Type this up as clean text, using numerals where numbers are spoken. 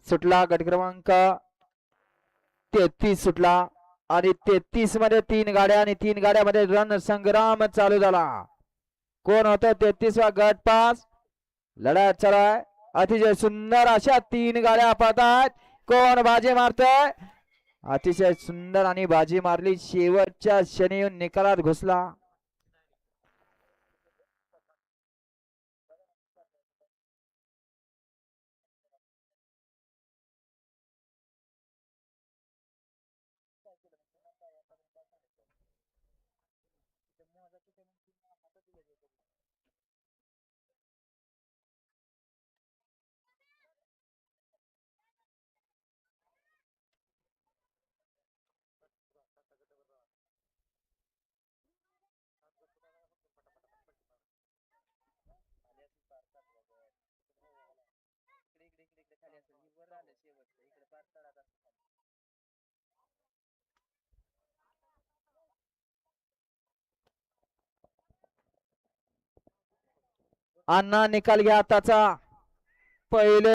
सुटला गट क्रमांक 33 सुटला आणि 33 मध्ये 3 गाड्या आणि 3 गाड्यामध्ये रण संग्राम चालू झाला. कोण होतं 33वा गट पास. लढत चालू आहे. अतिशय सुंदर अशा 3 गाड्या पाहतात. कोण बाजी मारतोय. अतिशय सुंदर आणि बाजी मारली. शेवटच्या क्षणी येऊन निकालात घुसला. अण्णा निकाल घ्या आताचा. पहिले